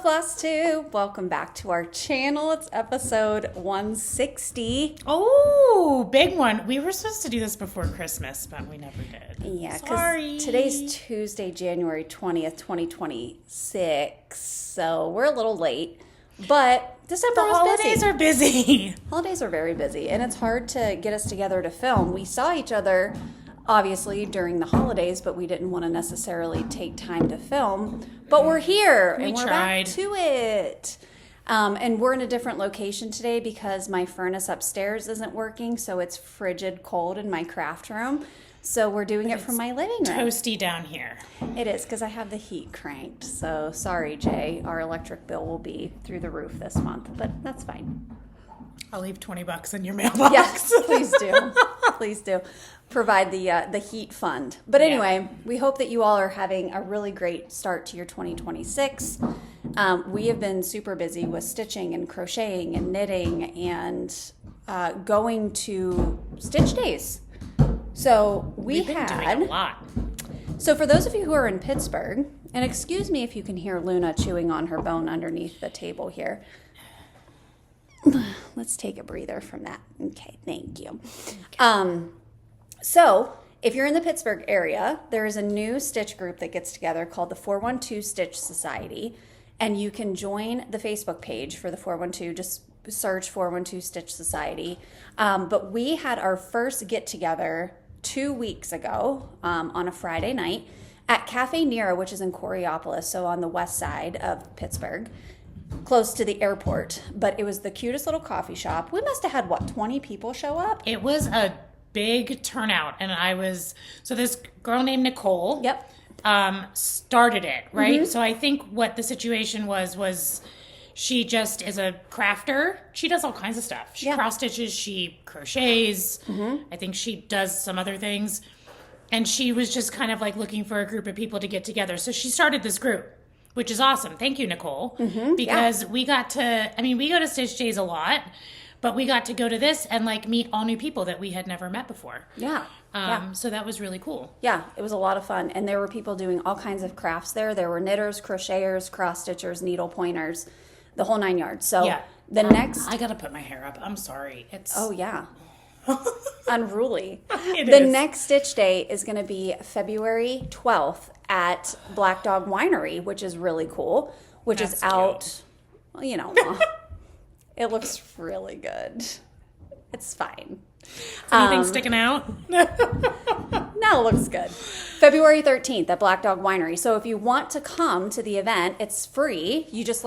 Class 2. Welcome back to our channel. It's episode 160. Oh, big one. We were supposed to do this before Christmas, but we never did. Yeah, because today's Tuesday, January 20th, 2026. So we're a little late, but December was holidays are busy. Holidays are very busy, and it's hard to get us together to film. We saw each other, obviously, during the holidays, but we didn't want to necessarily take time to film. But we're here, and we're back to it. And we're in a different location today because my furnace upstairs isn't working, so it's frigid cold in my craft room. So we're doing it from my living room. Toasty down here. It is, because I have the heat cranked. So sorry, Jay. Our electric bill will be through the roof this month, but that's fine. I'll leave $20 in your mailbox. Yes, please do. Please do. Provide the heat fund. But anyway, we hope that you all are having a really great start to your 2026. We have been super busy with stitching and crocheting and knitting and going to stitch days. So we've been doing a lot. So for those of you who are in Pittsburgh, and excuse me if you can hear Luna chewing on her bone underneath the table here. Let's take a breather from that. Okay, thank you. So if you're in the Pittsburgh area, there is a new stitch group that gets together called the 412 Stitch Society, and you can join the Facebook page for the 412. Just search 412 Stitch Society. But we had our first get-together 2 weeks ago on a Friday night at Cafe Nera, which is in Coraopolis, so on the west side of Pittsburgh, close to the airport. But it was the cutest little coffee shop. We must have had, 20 people show up? It was a big turnout, and so this girl named Nicole started it, right? Mm-hmm. So I think what the situation was she just is a crafter. She does all kinds of stuff. She cross stitches, she crochets. Mm-hmm. I think she does some other things. And she was just kind of like looking for a group of people to get together. So she started this group, which is awesome. Thank you, Nicole. Mm-hmm. Because we go to Stitch Days a lot, but we got to go to this and meet all new people that we had never met before. Yeah. So that was really cool. Yeah, it was a lot of fun. And there were people doing all kinds of crafts there. There were knitters, crocheters, cross stitchers, needle pointers, the whole 9 yards. So the next... I got to put my hair up. I'm sorry. Oh, yeah. Unruly. The next Stitch Day is going to be February 12th at Black Dog Winery, which is really cool, which is out, it looks really good. It's fine. Anything sticking out? No, it looks good. February 13th at Black Dog Winery. So if you want to come to the event, it's free. You just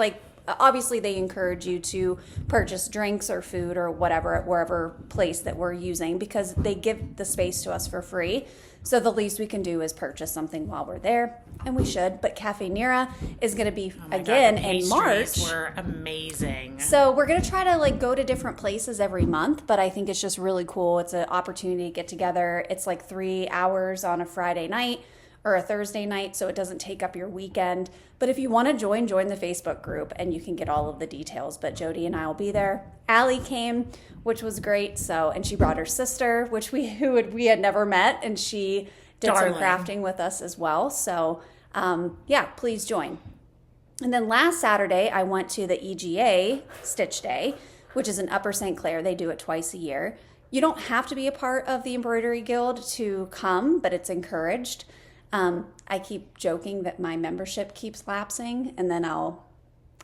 obviously they encourage you to purchase drinks or food or whatever at wherever place that we're using because they give the space to us for free. So the least we can do is purchase something while we're there, and we should. But Cafe Nera is going to be again in March. Were amazing. So we're going to try to go to different places every month, but I think it's just really cool. It's an opportunity to get together. It's 3 hours on a Friday night or a Thursday night, so it doesn't take up your weekend. But if you want to join the Facebook group, and you can get all of the details. But Jodi and I will be there. Allie came, which was great. So, and she brought her sister, which we had never met, and she did some crafting with us as well. So, please join. And then last Saturday, I went to the EGA Stitch Day, which is in Upper St. Clair. They do it twice a year. You don't have to be a part of the Embroidery Guild to come, but it's encouraged. I keep joking that my membership keeps lapsing, and then I'll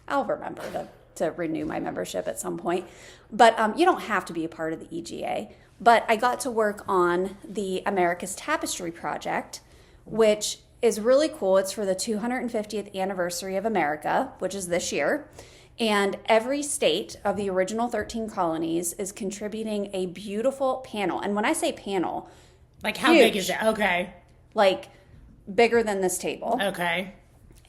remember to renew my membership at some point. But you don't have to be a part of the EGA. But I got to work on the America's Tapestry project, which is really cool. It's for the 250th anniversary of America, which is this year. And every state of the original 13 colonies is contributing a beautiful panel. And when I say panel, how big is it? Okay. Bigger than this table. Okay.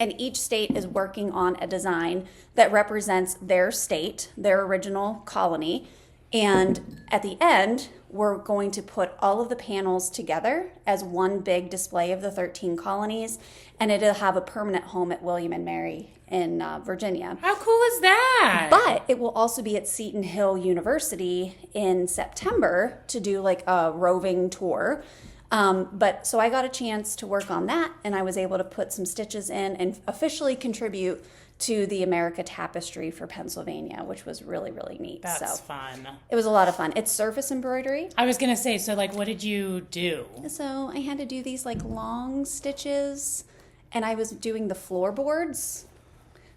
And each state is working on a design that represents their state, their original colony. And at the end, we're going to put all of the panels together as one big display of the 13 colonies. And it'll have a permanent home at William and Mary in Virginia. How cool is that? But it will also be at Seton Hill University in September to do a roving tour. So I got a chance to work on that, and I was able to put some stitches in and officially contribute to the America Tapestry for Pennsylvania, which was really, really neat. That's fun. It was a lot of fun. It's surface embroidery. I was going to say, so like, what did you do? So I had to do these like long stitches, and I was doing the floorboards.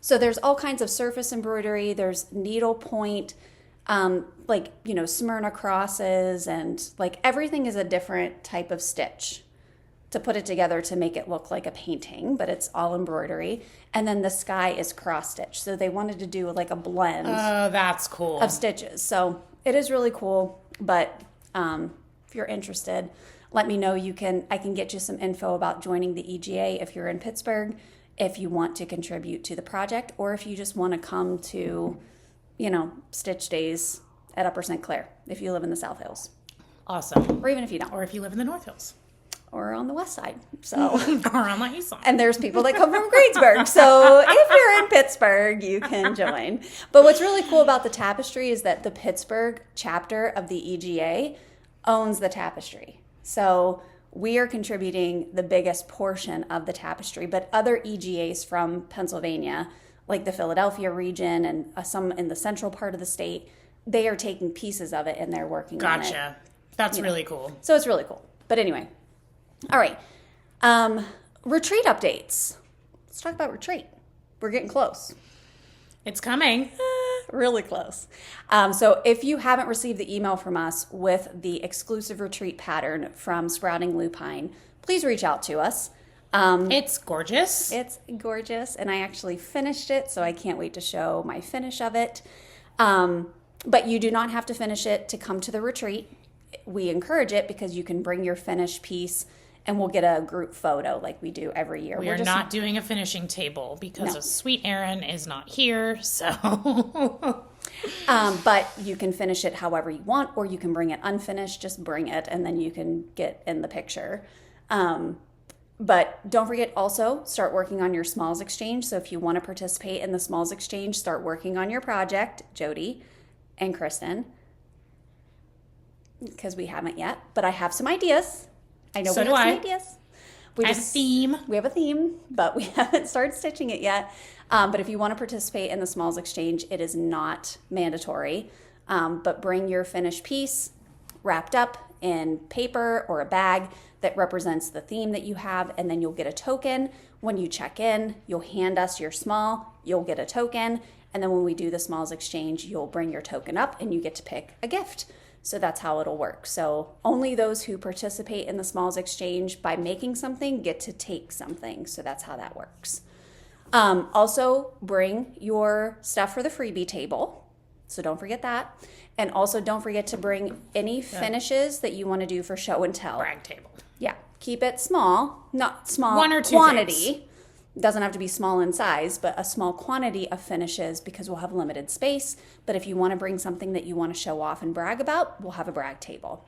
So there's all kinds of surface embroidery. There's needlepoint, like, you know, Smyrna crosses, and like everything is a different type of stitch to put it together to make it look like a painting, but it's all embroidery. And then the sky is cross stitch. So they wanted to do like a blend. Oh, that's cool. Of stitches. So it is really cool. But if you're interested, let me know. I can get you some info about joining the EGA if you're in Pittsburgh, if you want to contribute to the project, or if you just want to come to, you know, Stitch Days at Upper St. Clair, if you live in the South Hills. Awesome. Or even if you don't. Or if you live in the North Hills. Or on the west side. So or on the east side. And there's people that come from Greensburg. So if you're in Pittsburgh, you can join. But what's really cool about the tapestry is that the Pittsburgh chapter of the EGA owns the tapestry. So we are contributing the biggest portion of the tapestry, but other EGAs from Pennsylvania, like the Philadelphia region and some in the central part of the state, they are taking pieces of it and they're working on it. Gotcha. That's really cool. So it's really cool. But anyway. All right. Retreat updates. Let's talk about retreat. We're getting close. It's coming. Really close. So if you haven't received the email from us with the exclusive retreat pattern from Sprouting Lupine, please reach out to us. It's gorgeous. It's gorgeous. And I actually finished it, so I can't wait to show my finish of it. But you do not have to finish it to come to the retreat. We encourage it because you can bring your finished piece and we'll get a group photo like we do every year. We are not doing a finishing table because of sweet Erin is not here, so. But you can finish it however you want, or you can bring it unfinished. Just bring it, and then you can get in the picture. But don't forget also, start working on your Smalls Exchange. So if you want to participate in the Smalls Exchange, start working on your project, Jodi and Kristen, because we haven't yet. But I have some ideas. I know we have some ideas. We have a theme. We have a theme, but we haven't started stitching it yet. But if you want to participate in the Smalls Exchange, it is not mandatory. But bring your finished piece wrapped up in paper or a bag that represents the theme that you have, and then you'll get a token. When you check in, you'll hand us your small, you'll get a token, and then when we do the Smalls Exchange, you'll bring your token up and you get to pick a gift. So that's how it'll work. So only those who participate in the Smalls Exchange by making something get to take something. So that's how that works. Also, bring your stuff for the freebie table. So don't forget that. And also don't forget to bring any finishes that you want to do for show and tell. Brag table. Yeah. Keep it small, not small. One or two quantity. things. Doesn't have to be small in size, but a small quantity of finishes because we'll have limited space. But if you want to bring something that you want to show off and brag about, we'll have a brag table.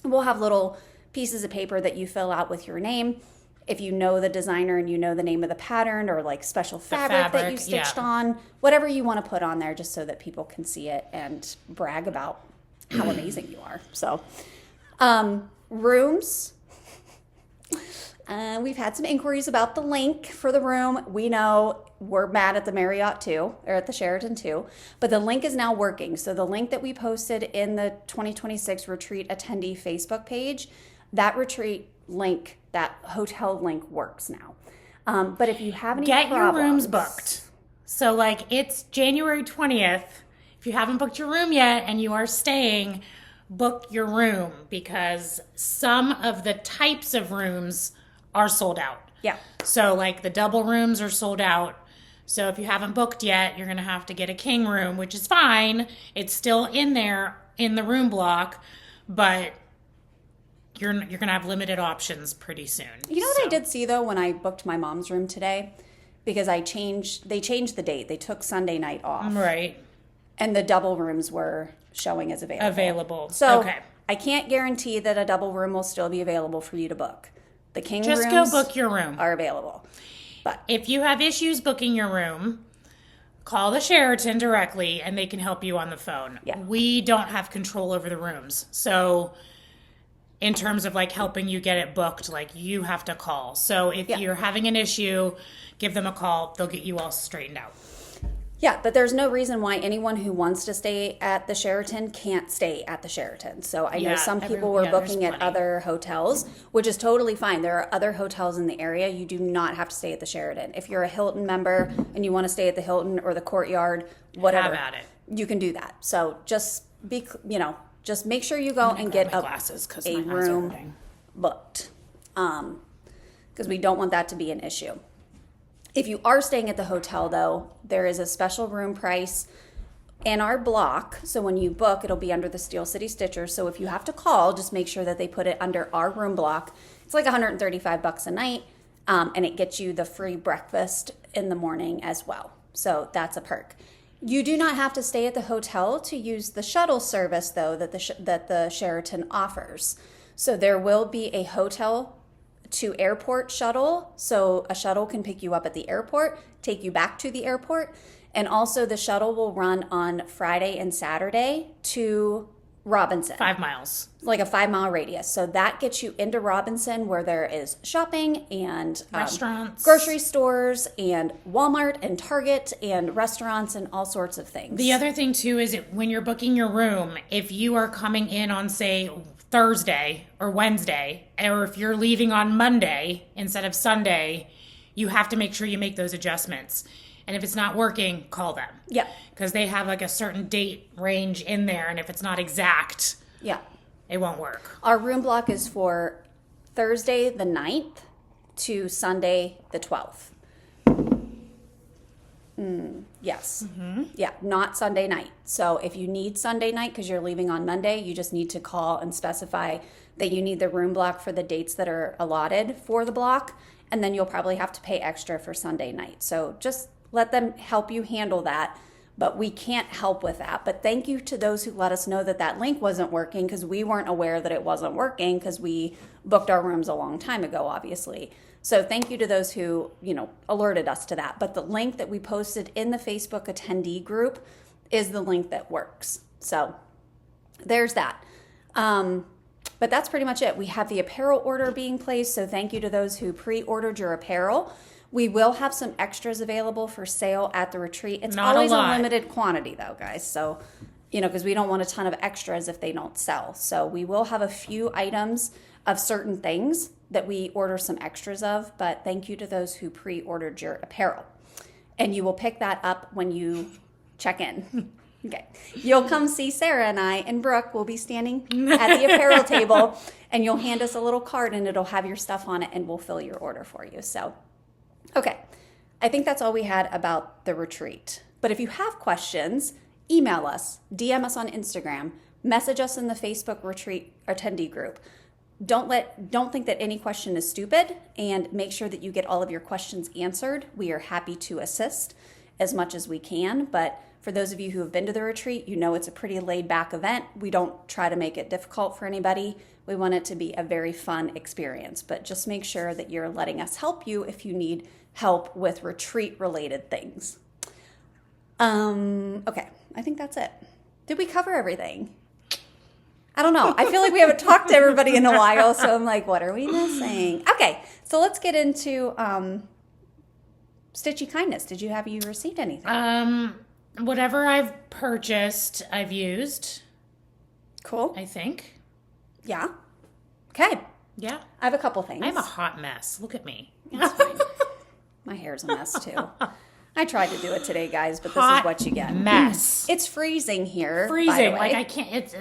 We'll have little pieces of paper that you fill out with your name. If you know the designer and you know the name of the pattern or like special fabric that you stitched on, whatever you want to put on there just so that people can see it and brag about how amazing you are. So, rooms. We've had some inquiries about the link for the room. We know we're mad at the Marriott too, or at the Sheraton too, but the link is now working. So the link that we posted in the 2026 retreat attendee Facebook page, that retreat link, that hotel link works now. But if you have any your rooms booked. So like it's January 20th. If you haven't booked your room yet and you are staying, book your room because some of the types of rooms are sold out. Yeah. So like the double rooms are sold out. So if you haven't booked yet, you're going to have to get a king room, which is fine. It's still in there in the room block, but you're going to have limited options pretty soon. You know what I did see though when I booked my mom's room today? Because they changed the date. They took Sunday night off. Right. And the double rooms were showing as available. So okay. I can't guarantee that a double room will still be available for you to book. The king rooms go book your room. Are available. But if you have issues booking your room, call the Sheraton directly and they can help you on the phone. Yeah. We don't have control over the rooms. So in terms of like helping you get it booked. Like you have to call. So if you're having an issue, give them a call. They'll get you all straightened out. Yeah, but there's no reason why anyone who wants to stay at the Sheraton can't stay at the Sheraton. So I know some people were booking at other hotels, which is totally fine. There are other hotels in the area. You do not have to stay at the Sheraton. If you're a Hilton member and you want to stay at the Hilton or the Courtyard, whatever, have at it. You can do that. So just just make sure you go and get a room booked, because we don't want that to be an issue. If you are staying at the hotel, though, there is a special room price in our block. So when you book, it'll be under the Steel City Stitcher. So if you have to call, just make sure that they put it under our room block. It's like $135 a night, and it gets you the free breakfast in the morning as well. So that's a perk. You do not have to stay at the hotel to use the shuttle service, though, that the Sheraton offers. So there will be a hotel to airport shuttle. So a shuttle can pick you up at the airport, take you back to the airport. And also the shuttle will run on Friday and Saturday to Robinson. 5 miles. Like a 5-mile radius. So that gets you into Robinson, where there is shopping and restaurants, grocery stores, and Walmart and Target and restaurants and all sorts of things. The other thing too is when you're booking your room, if you are coming in on, say, Thursday or Wednesday, or if you're leaving on Monday instead of Sunday, you have to make sure you make those adjustments. And if it's not working, call them. Yeah. Because they have like a certain date range in there, and if it's not exact, it won't work. Our room block is for Thursday the 9th to Sunday the 12th. Yes. Mm-hmm. Yeah, not Sunday night. So if you need Sunday night because you're leaving on Monday, you just need to call and specify that you need the room block for the dates that are allotted for the block, and then you'll probably have to pay extra for Sunday night. So just let them help you handle that, but we can't help with that. But thank you to those who let us know that that link wasn't working, because we weren't aware that it wasn't working because we booked our rooms a long time ago, obviously. So thank you to those who, alerted us to that. But the link that we posted in the Facebook attendee group is the link that works. So there's that. But that's pretty much it. We have the apparel order being placed. So thank you to those who pre-ordered your apparel. We will have some extras available for sale at the retreat. It's not always a limited quantity though, guys. So, because we don't want a ton of extras if they don't sell. So we will have a few items of certain things that we order some extras of, but thank you to those who pre-ordered your apparel. And you will pick that up when you check in. Okay. You'll come see Sarah and I, and Brooke will be standing at the apparel table, and you'll hand us a little card and it'll have your stuff on it, and we'll fill your order for you. So, okay. I think that's all we had about the retreat. But if you have questions, email us, DM us on Instagram, message us in the Facebook retreat attendee group. Don't think that any question is stupid, and make sure that you get all of your questions answered. We are happy to assist as much as we can, but for those of you who have been to the retreat, it's a pretty laid back event. We don't try to make it difficult for anybody. We want it to be a very fun experience, but just make sure that you're letting us help you if you need help with retreat related things. Okay, I think that's it. Did we cover everything? I don't know. I feel like we haven't talked to everybody in a while, so I'm like, what are we missing? Okay, so let's get into Stitchy Kindness. Did you received anything? Whatever I've purchased, I've used. Cool. I think. Yeah. Okay. Yeah. I have a couple things. I'm a hot mess. Look at me. That's fine. My hair's a mess, too. I tried to do it today, guys, but this is what you get. Mess. It's freezing here. Freezing. By the way. Like I can't.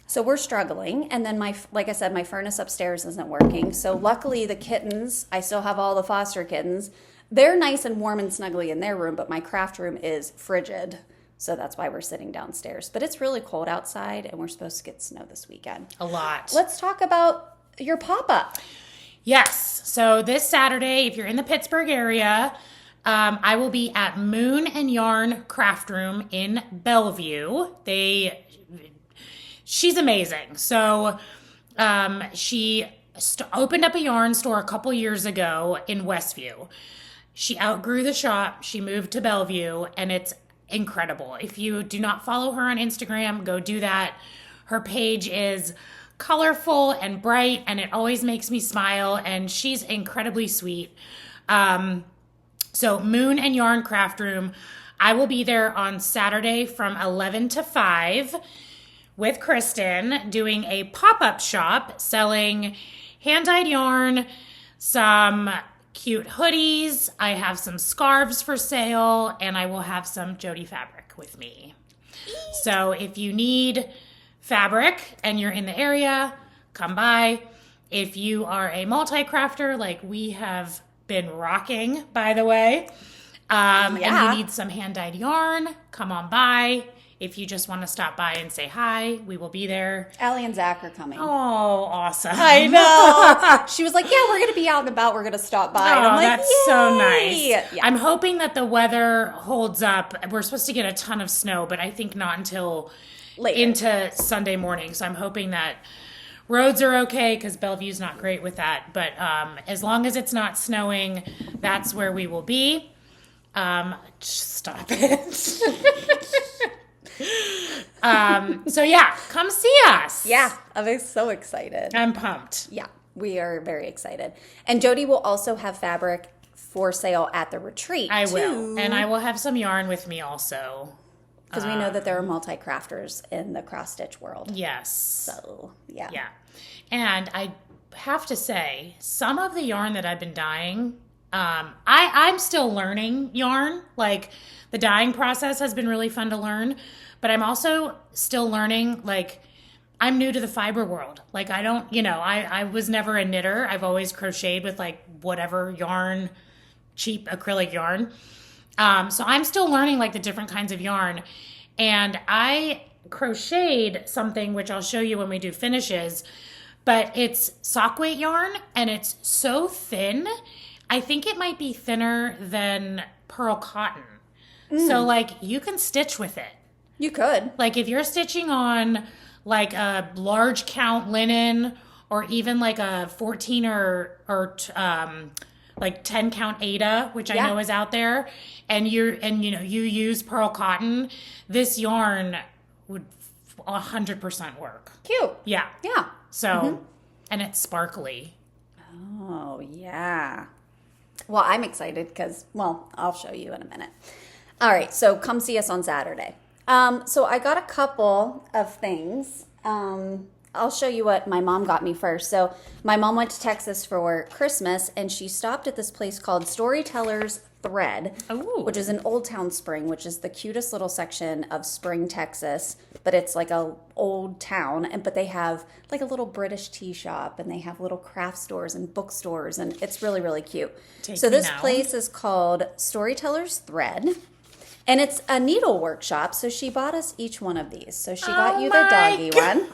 So we're struggling, and then like I said, my furnace upstairs isn't working. So luckily the kittens, I still have all the foster kittens. They're nice and warm and snuggly in their room, but my craft room is frigid. So that's why we're sitting downstairs. But it's really cold outside, and we're supposed to get snow this weekend. A lot. Let's talk about your pop-up. Yes. So this Saturday, if you're in the Pittsburgh area, I will be at Moon and Yarn Craft Room in Bellevue. She's amazing. So she opened up a yarn store a couple years ago in Westview. She outgrew the shop. She moved to Bellevue, and it's incredible. If you do not follow her on Instagram, go do that. Her page is colorful and bright, and it always makes me smile, and she's incredibly sweet. So Moon and Yarn Craft Room, I will be there on Saturday from 11 to 5 with Kristen doing a pop-up shop selling hand-dyed yarn, some cute hoodies. I have some scarves for sale, and I will have some Jodi fabric with me. So if you need fabric and you're in the area, come by. If you are a multi-crafter like we have been rocking, by the way, and you need some hand-dyed yarn, come on by. If you just want to stop by and say hi, we will be there. Allie and Zach are coming. Oh, awesome. I know. She was like, yeah, we're going to be out and about. We're going to stop by. Oh, and I'm like, that's yay! so nice. Yeah. I'm hoping that the weather holds up. We're supposed to get a ton of snow, but I think not until later into Sunday morning. So I'm hoping that roads are okay because Bellevue's not great with that. But as long as it's not snowing, that's where we will be. Stop it. So yeah, come see us. Yeah, I'm so excited. I'm pumped. Yeah, we are very excited. And Jodi will also have fabric for sale at the retreat. I will. And I will have some yarn with me also. Because we know that there are multi-crafters in the cross-stitch world. Yes. So, yeah. Yeah. And I have to say, some of the yarn that I've been dyeing, I'm still learning yarn. Like, the dyeing process has been really fun to learn. But I'm also still learning, like, I'm new to the fiber world. Like, I don't, I was never a knitter. I've always crocheted with, like, whatever yarn, cheap acrylic yarn. So I'm still learning, like, the different kinds of yarn. And I crocheted something, which I'll show you when we do finishes. But it's sock weight yarn, and it's so thin. I think it might be thinner than pearl cotton. So, like, you can stitch with it. You could. Like, if you're stitching on, like, a large count linen or even, like, a 14 or 10 count Aida, which I know is out there, and you use pearl cotton, this yarn would 100% work. Cute. Yeah. Yeah. So, and it's sparkly. Oh, yeah. Well, I'm excited because, I'll show you in a minute. All right, so come see us on Saturday. So I got a couple of things. I'll show you what my mom got me first. So my mom went to Texas for Christmas, and she stopped at this place called Storyteller's Thread, which is in Old Town Spring, which is the cutest little section of Spring, Texas. But it's like a old town, but they have like a little British tea shop, and they have little craft stores and bookstores, and it's really, really cute. So this place is called Storyteller's Thread. And it's a needle workshop, so she bought us each one of these. So she got you the doggy one.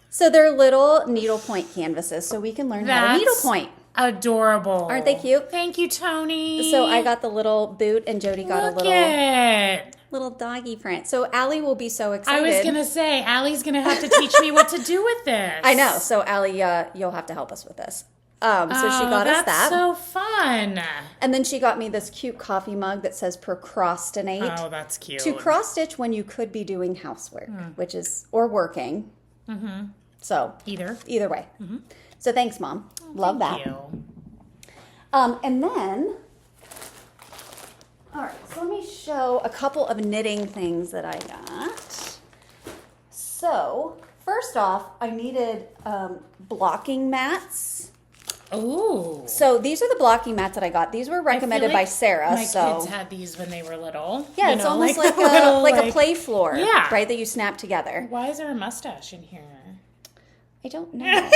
So they're little needlepoint canvases, so we can learn how to needlepoint. Adorable. Aren't they cute? Thank you, Tony. So I got the little boot, and Jodi got Look it. little doggy print. So Allie will be so excited. I was going to say, Allie's going to have to teach me what to do with this. I know. So Allie, you'll have to help us with this. So she got us that. That's so fun. And then she got me this cute coffee mug that says procrastinate. Oh, that's cute. To cross stitch when you could be doing housework, or working. Mm-hmm. So either way. Mm-hmm. So thanks, Mom. Love that. Thank you. And then, all right. So let me show a couple of knitting things that I got. So first off, I needed blocking mats. Oh. So these are the blocking mats that I got. These were recommended by Sarah. My kids had these when they were little. Yeah, it's almost like a play floor. Yeah. Right, that you snap together. Why is there a mustache in here? I don't know.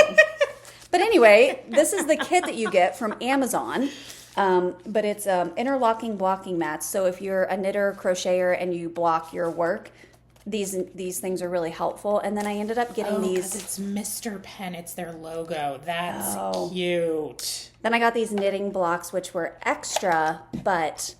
But anyway, this is the kit that you get from Amazon. But it's interlocking blocking mats. So if you're a knitter, crocheter, and you block your work, these things are really helpful. And then I ended up getting these. It's Mr. Penn. It's their logo. That's cute. Then I got these knitting blocks, which were extra. But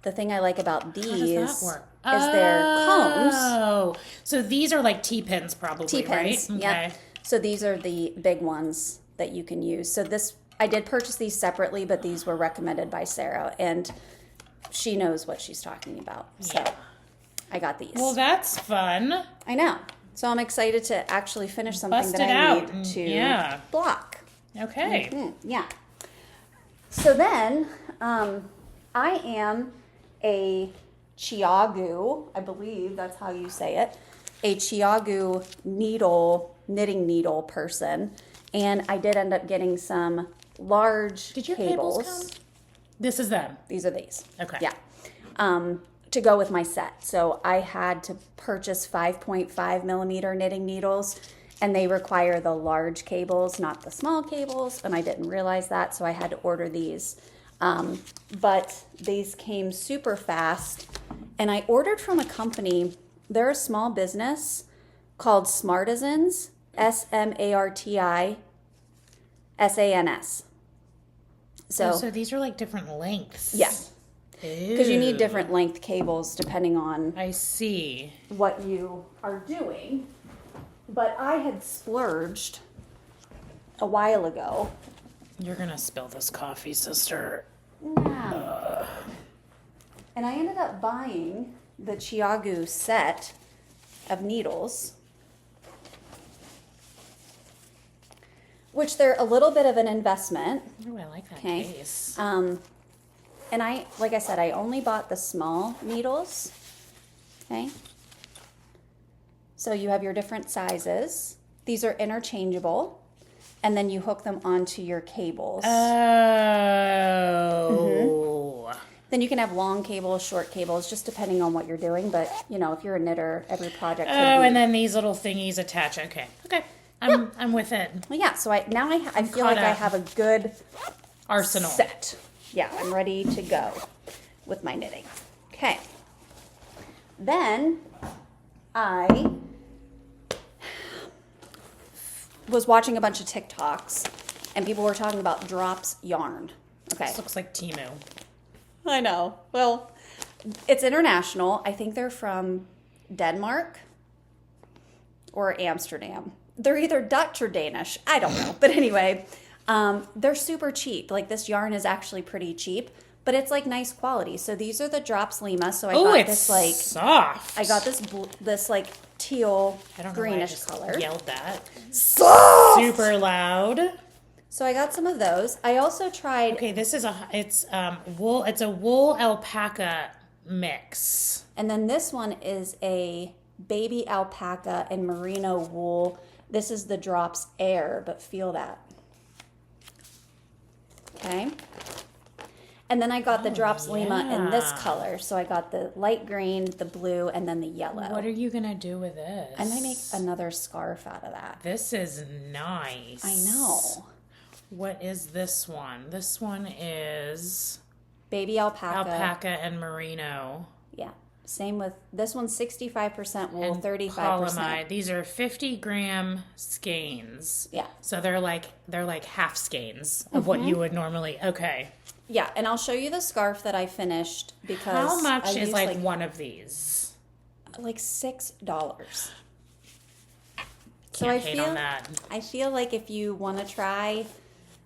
the thing I like about these is their combs. Oh, so these are like T-pins, probably, T-pins, right? Okay. So these are the big ones that you can use. So I did purchase these separately, but these were recommended by Sarah, and she knows what she's talking about. So I got these. Well, that's fun. I know. So I'm excited to actually finish something Bust that it I out. need to Yeah. block. Okay. Yeah. So then, I am a Chiagu, I believe that's how you say it, a Chiagu knitting needle person. And I did end up getting some large Did your cables come? This is them. These are these. Okay. Yeah. To go with my set. So I had to purchase 5.5 millimeter knitting needles, and they require the large cables, not the small cables. And I didn't realize that, so I had to order these. But these came super fast, and I ordered from a company. They're a small business called Smartisans, SMARTISANS. So these are like different lengths. Yeah. Because you need different length cables depending on I see what you are doing. But I had splurged a while ago. You're gonna spill this coffee, sister. Yeah. And I ended up buying the Chiagu set of needles, which they're a little bit of an investment. Oh, I like that case. And like I said, I only bought the small needles. Okay. So you have your different sizes. These are interchangeable. And then you hook them onto your cables. Oh. Then you can have long cables, short cables, just depending on what you're doing. But, if you're a knitter, every project could be. And then these little thingies attach. Okay. I'm with it. Well, yeah, so I feel like I have a good arsenal set. Yeah, I'm ready to go with my knitting. Okay. Then I was watching a bunch of TikToks, and people were talking about drops yarn. Okay. This looks like Temu. I know. Well, it's international. I think they're from Denmark or Amsterdam. They're either Dutch or Danish. I don't know. But anyway, they're super cheap. Like, this yarn is actually pretty cheap, but it's like nice quality. So these are the Drops Lima. So I got this like soft. I got this like teal greenish color. Yelled that. Soft. Super loud. So I got some of those. I also tried. Okay, this is wool. It's a wool alpaca mix. And then this one is a baby alpaca and merino wool. This is the Drops Air, but feel that. Okay. And then I got the Drops Lima in this color. So I got the light green, the blue, and then the yellow. What are you going to do with this? I might make another scarf out of that. This is nice. I know. What is this one? This one is baby alpaca. Alpaca and merino. Yeah. Same with this one's 65% wool, and 35%. Polyamide. These are 50-gram skeins. Yeah. So they're like half skeins of what you would normally. Okay. Yeah, and I'll show you the scarf that I finished because how much is like one of these? Like $6. So I feel on that. I feel like if you want to try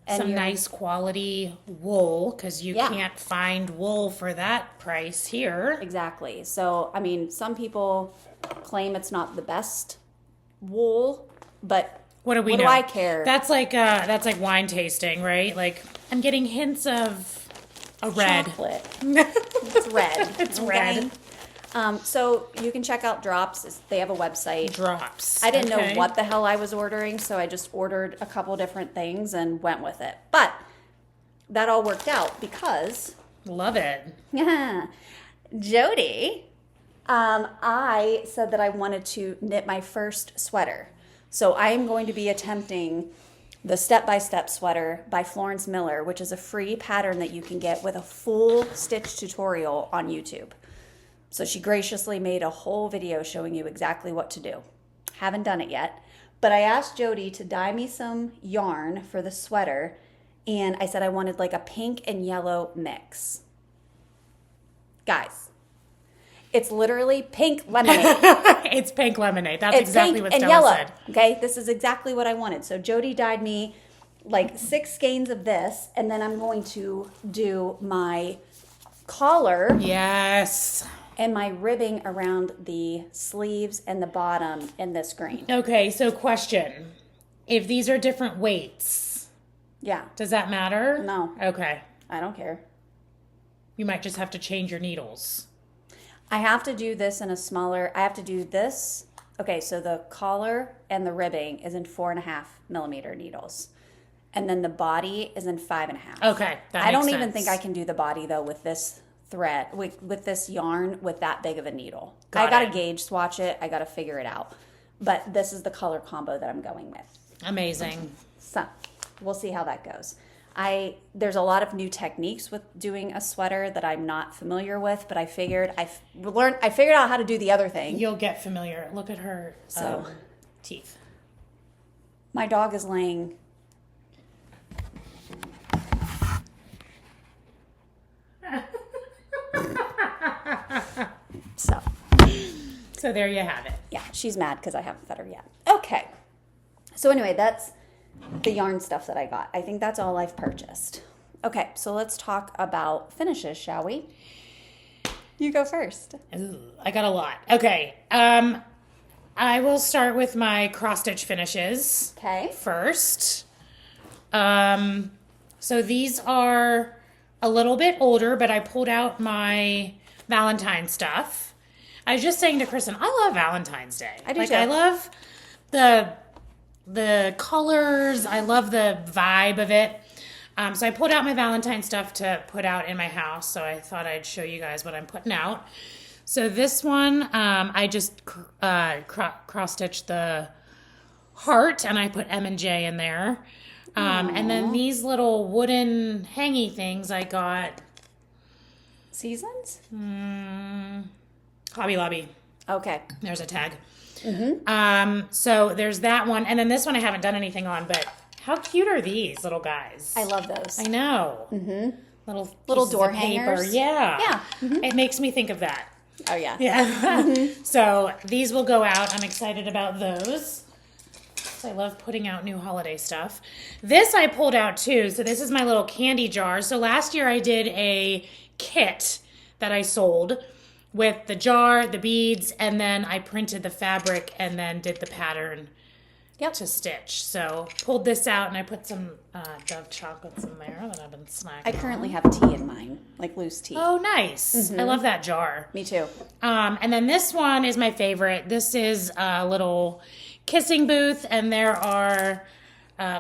some nice quality wool, because you can't find wool for that price here. Exactly. So, I mean, some people claim it's not the best wool, but what do know? I care? That's like wine tasting, right? Like, I'm getting hints of a red. Chocolate. It's red. It's red. So you can check out Drops. They have a website. Drops. I didn't know what the hell I was ordering, so I just ordered a couple different things and went with it. But that all worked out because... Love it. Jodi, I said that I wanted to knit my first sweater. So I am going to be attempting the step-by-step sweater by Florence Miller, which is a free pattern that you can get with a full stitch tutorial on YouTube. So she graciously made a whole video showing you exactly what to do. Haven't done it yet, but I asked Jodi to dye me some yarn for the sweater, and I said I wanted like a pink and yellow mix. Guys, it's literally pink lemonade. It's pink lemonade. That's exactly what Stella said. Okay, this is exactly what I wanted. So Jodi dyed me like 6 skeins of this, and then I'm going to do my collar. Yes. and my ribbing around the sleeves and the bottom in this green. Okay, so question. If these are different weights, yeah, does that matter? No. Okay. I don't care. You might just have to change your needles. I have to do this in a smaller, I have to do this. Okay, so the collar and the ribbing is in 4.5 millimeter needles. And then the body is in 5.5. Okay, that I don't makes even sense. think I can do the body though with this thread, with this yarn with that big of a needle. Got I got to it. gauge swatch it. I got to figure it out. But this is the color combo that I'm going with. Amazing. So we'll see how that goes. There's a lot of new techniques with doing a sweater that I'm not familiar with, but I figured out how to do the other thing. You'll get familiar. Look at her So teeth. my dog is laying. So there you have it. Yeah, she's mad because I haven't fed her yet. Okay. So anyway, that's the yarn stuff that I got. I think that's all I've purchased. Okay, so let's talk about finishes, shall we? You go first. Ooh, I got a lot. Okay. I will start with my cross-stitch finishes. Okay. First. So these are a little bit older, but I pulled out my Valentine stuff. I was just saying to Kristen, I love Valentine's Day. I do too. I love the colors. I love the vibe of it. So I pulled out my Valentine stuff to put out in my house. So I thought I'd show you guys what I'm putting out. So this one, I just cross-stitched the heart, and I put M and J in there. And then these little wooden hangy things I got. Seasons? Hobby Lobby. Okay. There's a tag. Mm-hmm. So there's that one. And then this one I haven't done anything on, but how cute are these little guys? I love those. I know. Mm-hmm. Little door paper. hangers. Yeah. Yeah. Mm-hmm. It makes me think of that. Oh, yeah. Yeah. So these will go out. I'm excited about those. I love putting out new holiday stuff. This I pulled out too. So this is my little candy jar. So last year I did a kit that I sold with the jar, the beads, and then I printed the fabric and then did the pattern to stitch. So pulled this out and I put some Dove chocolates in there that I've been snacking I currently on. have tea in mine, like loose tea. Oh, nice. I love that jar. Me too. And then this one is my favorite. This is a little kissing booth, and there are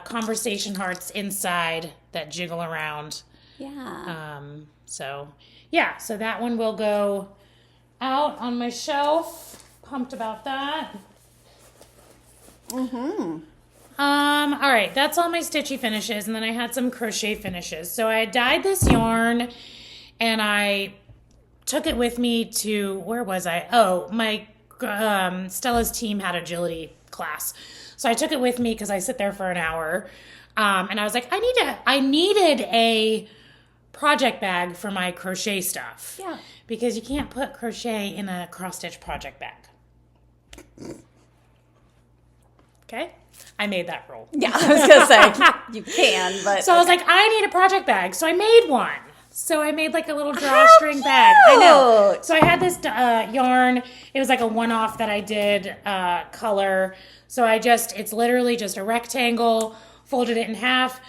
conversation hearts inside that jiggle around. Yeah. So that one will go out on my shelf. Pumped about that. All right, that's all my stitchy finishes, and then I had some crochet finishes. So I dyed this yarn, and I took it with me to, where was I? Oh, my Stella's team had agility class. So I took it with me because I sit there for an hour. And I was like, I needed a project bag for my crochet stuff. Yeah. Because you can't put crochet in a cross-stitch project bag. Okay? I made that rule. Yeah, I was going to say, you can, but... So I was like, I need a project bag. So I made one. So I made like a little drawstring bag. I know. So I had this yarn. It was like a one-off that I did color. So it's literally just a rectangle, folded it in half,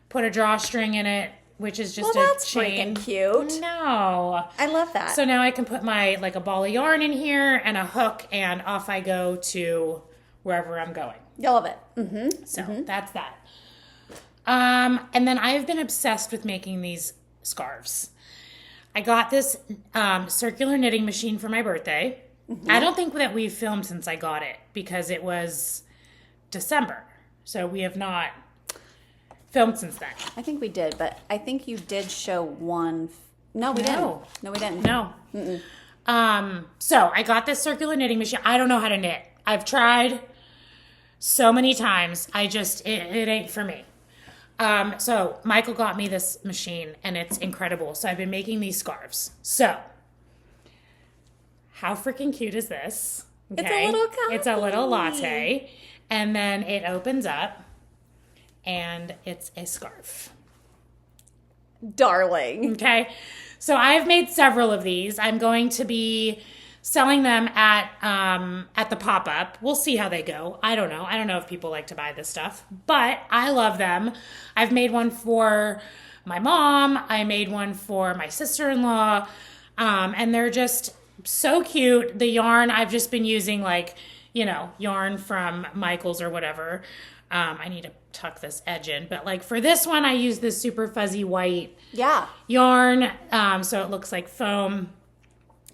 put a drawstring in it, which is just that's a chain. freaking cute. No. I love that. So now I can put like a ball of yarn in here and a hook, and off I go to wherever I'm going. I love it. Mm-hmm. So that's that. And then I've been obsessed with making these scarves. I got this circular knitting machine for my birthday. I don't think that we've filmed since I got it because it was December. So we have not filmed since then. I think we did, but I think you did show one. No, we didn't. No, we didn't. No. So I got this circular knitting machine. I don't know how to knit. I've tried so many times. It ain't for me. So Michael got me this machine and it's incredible. So I've been making these scarves. So how freaking cute is this? Okay. It's a little coffee. It's a little latte. And then it opens up and it's a scarf. Darling. Okay. So I've made several of these. I'm going to be selling them at the pop-up. We'll see how they go. I don't know. I don't know if people like to buy this stuff, but I love them. I've made one for my mom. I made one for my sister-in-law. And they're just so cute. The yarn, I've just been using like, yarn from Michael's or whatever. I need to tuck this edge in, but like for this one, I use this super fuzzy white yarn. So it looks like foam.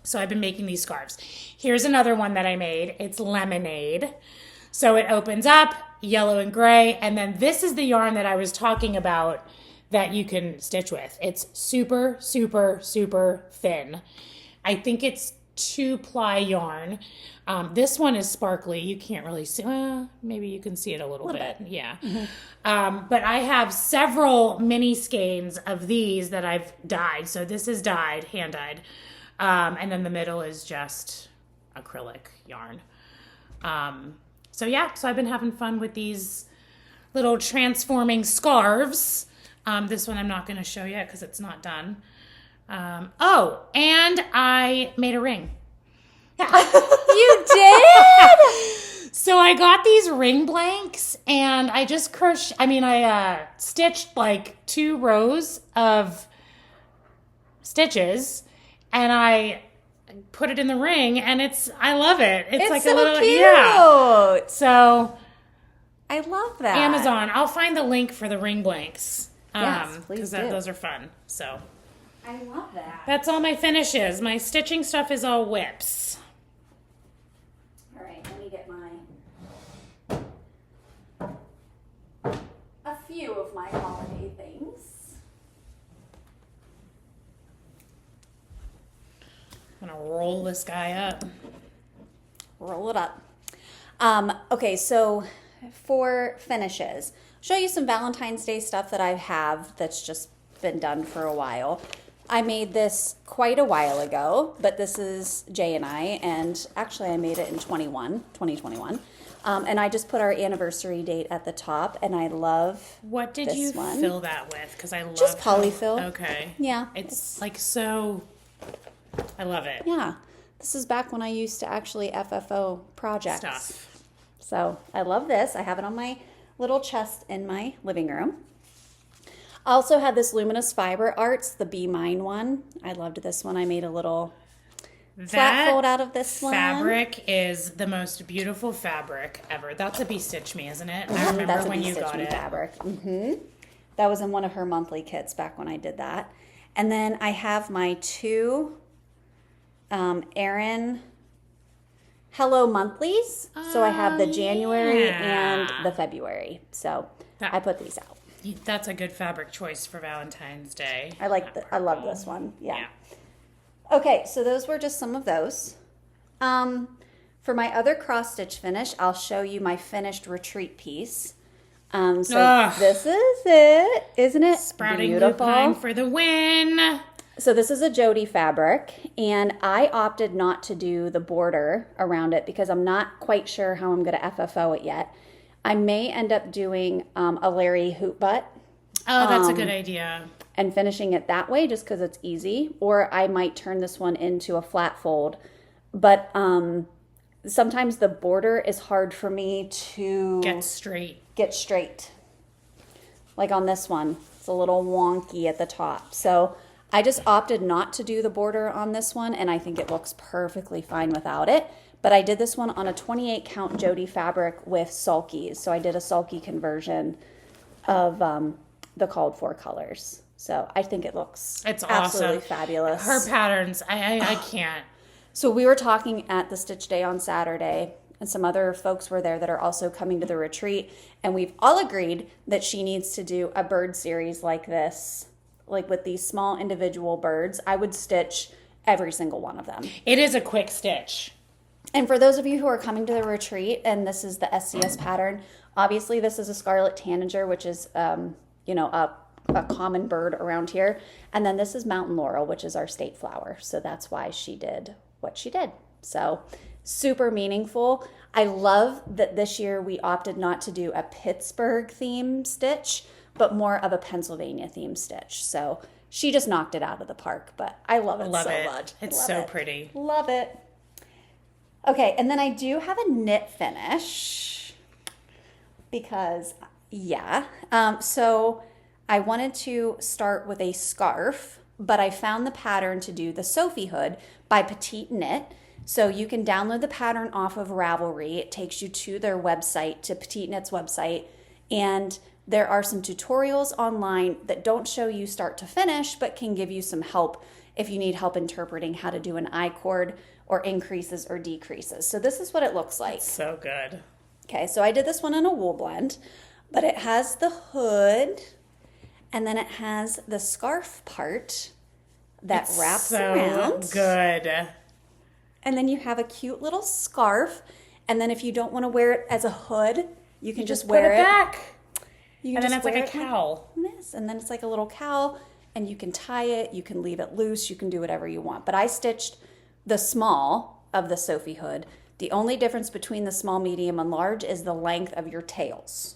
So I've been making these scarves. Here's another one that I made. It's lemonade. So it opens up, yellow and gray. And then this is the yarn that I was talking about that you can stitch with. It's super, super, super thin. I think it's 2-ply yarn. This one is sparkly. You can't really see. Maybe you can see it a little bit. Yeah. Mm-hmm. But I have several mini skeins of these that I've dyed. So this is dyed, hand dyed. And then the middle is just acrylic yarn. So I've been having fun with these little transforming scarves. This one I'm not going to show yet because it's not done. And I made a ring. You did? So I got these ring blanks and I just I stitched like 2 rows of stitches and I put it in the ring and I love it. It's like so a little, cute. Yeah. So I love that. Amazon. I'll find the link for the ring blanks. Yes, please do. Those are fun. So I love that. that's all my finishes. My stitching stuff is all whips. All right, let me get a few of my holiday things. I'm gonna roll this guy up. Roll it up. Okay, so for finishes, show you some Valentine's Day stuff that I have that's just been done for a while. I made this quite a while ago, but this is Jay and I, and actually I made it in 2021. And I just put our anniversary date at the top, and I love What did you fill that with? Because I love just polyfill. Okay. Yeah. It's like so, I love it. Yeah. This is back when I used to actually FFO projects. Stuff. So I love this. I have it on my little chest in my living room. I also have this Luminous Fiber Arts, the Be Mine one. I loved this one. I made a little flat fold out of this one. Fabric is the most beautiful fabric ever. That's a Be Stitch Me, isn't it? I remember when you got it. Fabric. That was in one of her monthly kits back when I did that. And then I have my 2 Erin Hello Monthlies. So I have the January and the February. So I put these out. That's a good fabric choice for Valentine's Day. I love this one. Yeah. Okay, so those were just some of those. For my other cross stitch finish, I'll show you my finished retreat piece. This is it, isn't it? Sprouting beautiful? Lupine for the win. So this is a Jodi fabric, and I opted not to do the border around it because I'm not quite sure how I'm going to FFO it yet. I may end up doing a Larry hoop butt. Oh, that's a good idea. And finishing it that way just because it's easy. Or I might turn this one into a flat fold. But sometimes the border is hard for me to get straight. Like on this one, it's a little wonky at the top. So I just opted not to do the border on this one, and I think it looks perfectly fine without it. But I did this one on a 28 count Jodi fabric with sulkies. So I did a sulky conversion of the called for colors. So I think it looks absolutely fabulous. Her patterns, I can't. So we were talking at the Stitch Day on Saturday, and some other folks were there that are also coming to the retreat. And we've all agreed that she needs to do a bird series like this, like with these small individual birds. I would stitch every single one of them. It is a quick stitch. And for those of you who are coming to the retreat, and this is the SCS pattern, obviously this is a scarlet tanager, which is, a common bird around here. And then this is mountain laurel, which is our state flower. So that's why she did what she did. So super meaningful. I love that this year we opted not to do a Pittsburgh theme stitch, but more of a Pennsylvania theme stitch. So she just knocked it out of the park, but I love it so much. It's so pretty. Love it. Okay, and then I do have a knit finish because, so I wanted to start with a scarf, but I found the pattern to do the Sophie hood by Petite Knit. So you can download the pattern off of Ravelry. It takes you to their website, to Petite Knit's website, and there are some tutorials online that don't show you start to finish, but can give you some help if you need help interpreting how to do an I-cord or increases or decreases. So this is what it looks like. That's so good. Okay, so I did this one in a wool blend, but it has the hood, and then it has the scarf part that wraps around. So good. And then you have a cute little scarf, and then if you don't want to wear it as a hood, you can just wear it back. You and then it's like a cowl. Like this, and then it's like a little cowl, and you can tie it, you can leave it loose, you can do whatever you want. But I stitched the small of the Sophie hood. The only difference between the small, medium, and large is the length of your tails.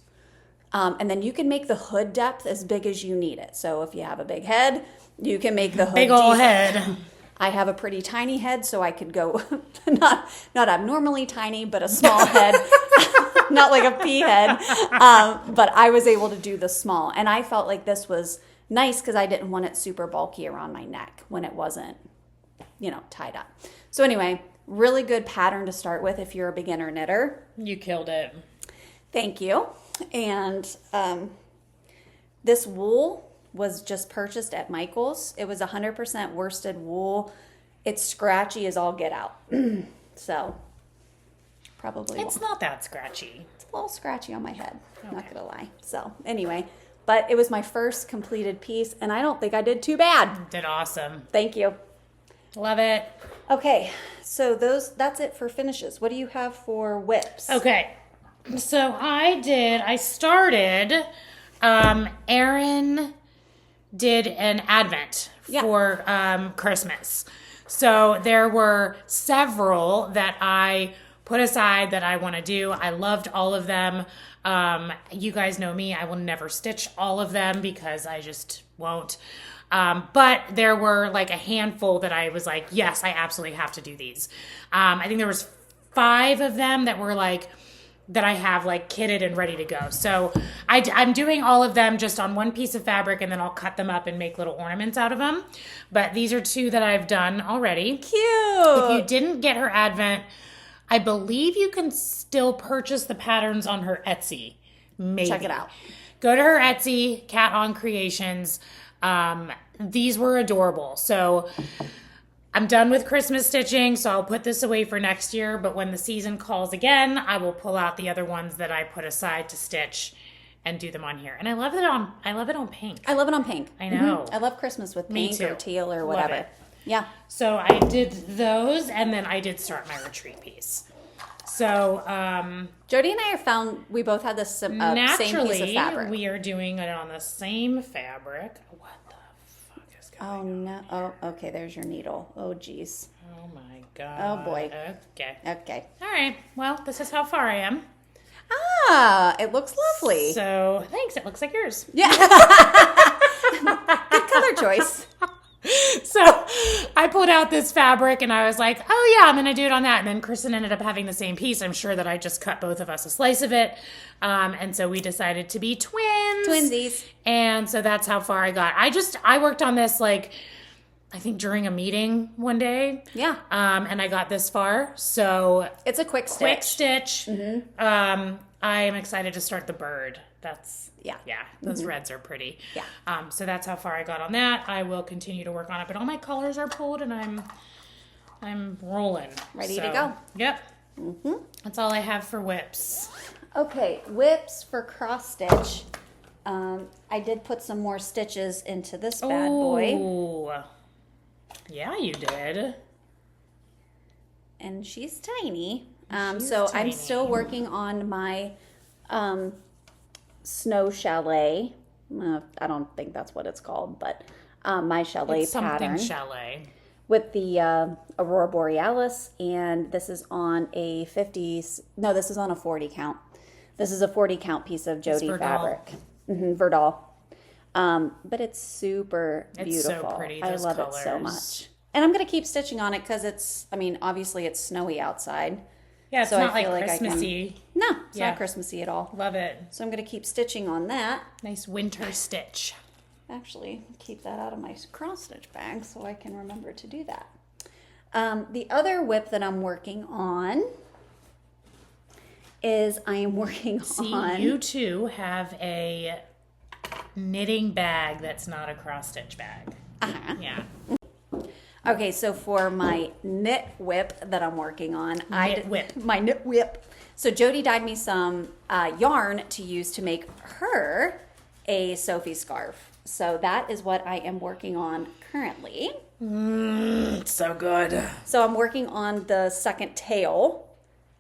And then you can make the hood depth as big as you need it. So if you have a big head, you can make the hood big old head. I have a pretty tiny head, so I could go not abnormally tiny, but a small head, not like a pea head. But I was able to do the small, and I felt like this was nice because I didn't want it super bulky around my neck when it wasn't, tied up. So anyway, really good pattern to start with if you're a beginner knitter. You killed it. Thank you. And this wool was just purchased at Michael's. It was 100% worsted wool. It's scratchy as all get out. So probably it's not that scratchy. It's a little scratchy on my head. Okay. Not gonna lie. So anyway, but it was my first completed piece, and I don't think I did too bad. You did awesome. Thank you. Love it. Okay, so that's it for finishes. What do you have for whips? Okay, so I started, Erin did an advent for Christmas. So there were several that I put aside that I want to do. I loved all of them. You guys know me. I will never stitch all of them because I just won't. But there were like a handful that I was like, yes, I absolutely have to do these. I think there was 5 of them that were like, that I have like kitted and ready to go. So I'm doing all of them just on one piece of fabric, and then I'll cut them up and make little ornaments out of them. But these are 2 that I've done already. Cute. If you didn't get her advent, I believe you can still purchase the patterns on her Etsy. Maybe. Check it out. Go to her Etsy, Cat On Creations. These were adorable. So I'm done with Christmas stitching, so I'll put this away for next year. But when the season calls again, I will pull out the other ones that I put aside to stitch and do them on here. And I love it on pink. I love it on pink. I know. I love Christmas with pink or teal or Love whatever. it. Yeah. So I did those, and then I did start my retreat piece. So Jodi and I we both had the same piece of fabric. We are doing it on the same fabric. What the fuck is going on? Oh, okay, there's your needle. Oh, geez. Oh, my God. Oh, boy. Okay. All right. Well, this is how far I am. Ah, it looks lovely. So, thanks. It looks like yours. Yeah. Good color choice. So I pulled out this fabric and I was like, oh yeah, I'm going to do it on that. And then Kristen ended up having the same piece. I'm sure that I just cut both of us a slice of it. And so we decided to be twins. Twinsies. And so that's how far I got. I worked on this like, I think during a meeting one day. Yeah. And I got this far. So it's a quick stitch. Mm-hmm. I am excited to start the bird. Yeah, those reds are pretty. Yeah. So that's how far I got on that. I will continue to work on it, but all my colors are pulled and I'm rolling. Ready to go. Yep. Mm-hmm. That's all I have for whips. Okay, whips for cross stitch. I did put some more stitches into this bad boy. Oh, yeah, you did. And she's tiny. She's so tiny. I'm still working on my snow chalet. I don't think that's what it's called, but my chalet pattern. Something chalet. With the Aurora Borealis, and this is on a 50s. No, this is on a 40 count. This is a 40 count piece of Jodi fabric. Mm-hmm, Verdal. But it's super beautiful. It's so pretty. I Those love colors. it so much. And I'm going to keep stitching on it because obviously it's snowy outside. Yeah, it's so not I feel like like Christmassy. No, it's not Christmassy at all. Love it. So I'm going to keep stitching on that. Nice winter stitch. Actually, keep that out of my cross stitch bag so I can remember to do that. The other whip that I'm working on is you too have a knitting bag that's not a cross stitch bag. Uh-huh. Yeah. Okay, so for my knit whip that I'm working on, my knit whip. So Jodi dyed me some yarn to use to make her a Sophie scarf. So that is what I am working on currently. It's so good. So I'm working on the second tail,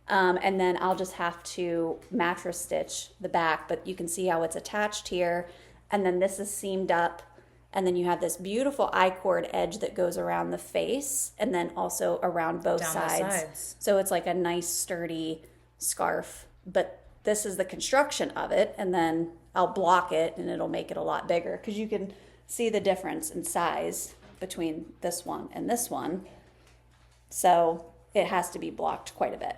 and then I'll just have to mattress stitch the back, but you can see how it's attached here, and then this is seamed up. And then you have this beautiful I-cord edge that goes around the face and then also around both sides. So it's like a nice sturdy scarf. But this is the construction of it. And then I'll block it and it'll make it a lot bigger because you can see the difference in size between this one and this one. So it has to be blocked quite a bit.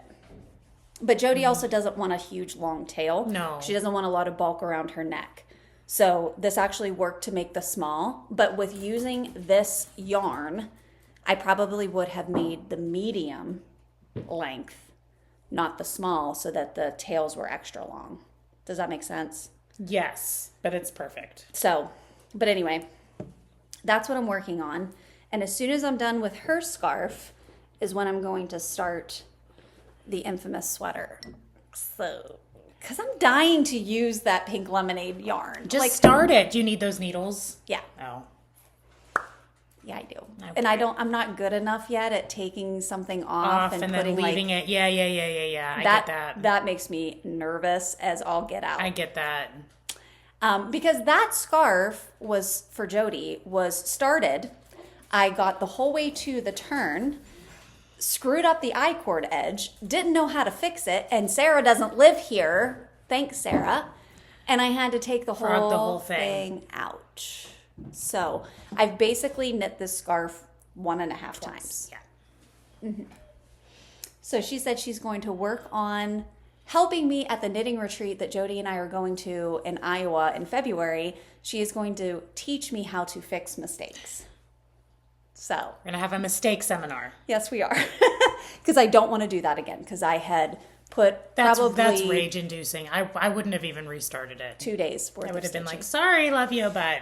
But Jodi also doesn't want a huge long tail. No. She doesn't want a lot of bulk around her neck. So this actually worked to make the small, but with using this yarn, I probably would have made the medium length, not the small, so that the tails were extra long. Does that make sense? Yes, but it's perfect. So, but anyway, that's what I'm working on. And as soon as I'm done with her scarf is when I'm going to start the infamous sweater. So... because I'm dying to use that pink lemonade yarn. Just start it. Do you need those needles? Yeah. Oh. Yeah, I do. Okay. And I'm not good enough yet at taking something off and then putting leaving it. Yeah. I get that. That makes me nervous as all get out. I get that. Because that scarf was, for Jodi, was started. I got the whole way to the turn, screwed up the I-cord edge, didn't know how to fix it, and Sarah doesn't live here. Thanks, Sarah. And I had to take the whole thing out. So I've basically knit this scarf 1.5 times. Yeah. Mm-hmm. So she said she's going to work on helping me at the knitting retreat that Jodi and I are going to in Iowa in February. She is going to teach me how to fix mistakes. So we're going to have a mistake seminar. Yes, we are. Because I don't want to do that again. Because I had put that's rage inducing. I wouldn't have even restarted it. 2 days worth. I would have been like, sorry, love you, but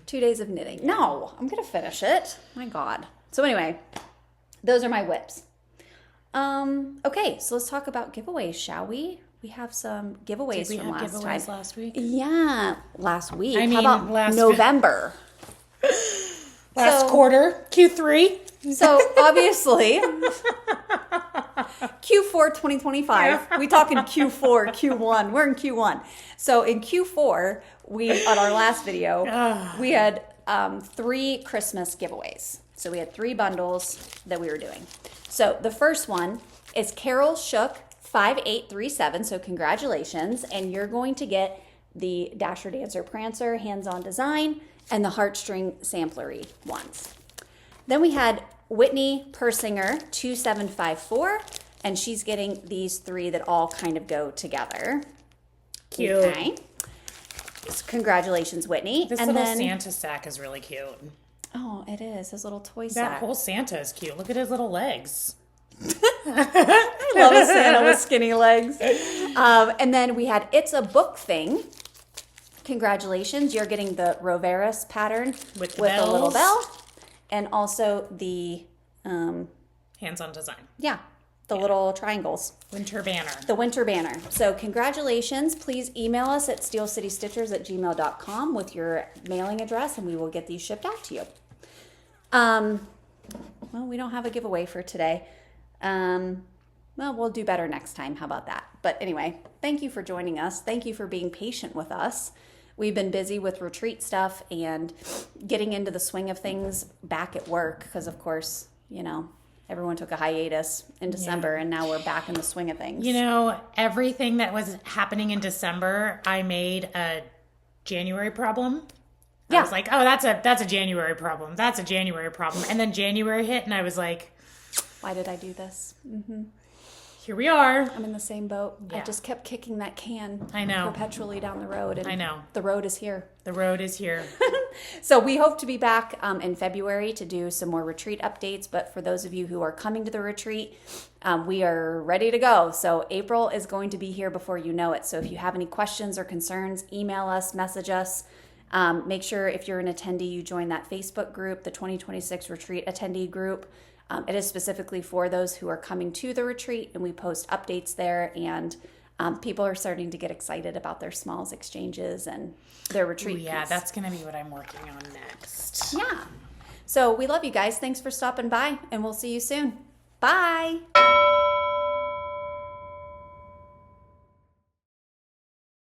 2 days of knitting. No, I'm going to finish it. My God. So anyway, those are my whips. Okay, so let's talk about giveaways, shall we? We have some giveaways from last time. Did we have giveaways last week? Yeah, last week. I mean, how about November? Last quarter, Q3. So obviously, Q4 2025. Yeah. We talking Q4, Q1. We're in Q1. So in Q4, on our last video, we had 3 Christmas giveaways. So we had 3 bundles that we were doing. So the first one is Carol Shook 5837. So congratulations. And you're going to get the Dasher Dancer Prancer hands-on design and the heartstring samplery ones. Then we had Whitney Persinger 2754, and she's getting these 3 that all kind of go together. Cute. Okay. So congratulations, Whitney. This little Santa sack is really cute. Oh, it is. His little toy sack. That whole Santa is cute. Look at his little legs. I love a Santa with skinny legs. And then we had It's a Book Thing. Congratulations, you're getting the Roveris pattern with a little bell, and also the hands-on design. Yeah, the little triangles. Winter banner. The winter banner. So congratulations. Please email us at steelcitystitchers@gmail.com with your mailing address, and we will get these shipped out to you. Well, we don't have a giveaway for today. Well, we'll do better next time. How about that? But anyway, thank you for joining us. Thank you for being patient with us. We've been busy with retreat stuff and getting into the swing of things back at work because, of course, everyone took a hiatus in December and now we're back in the swing of things. Everything that was happening in December, I made a January problem. I was like, oh, that's a January problem. That's a January problem. And then January hit, and I was like, why did I do this? Here we are. I'm in the same boat. Yeah. I just kept kicking that can I know. perpetually down the road. And I know. The road is here. The road is here. So we hope to be back in February to do some more retreat updates. But for those of you who are coming to the retreat, we are ready to go. So April is going to be here before you know it. So if you have any questions or concerns, email us, message us. Make sure if you're an attendee, you join that Facebook group, the 2026 Retreat Attendee Group. It is specifically for those who are coming to the retreat, and we post updates there, and people are starting to get excited about their smalls exchanges and their retreat. Yeah, piece. that's going to be what I'm working on next. Yeah. So we love you guys. Thanks for stopping by, and we'll see you soon. Bye.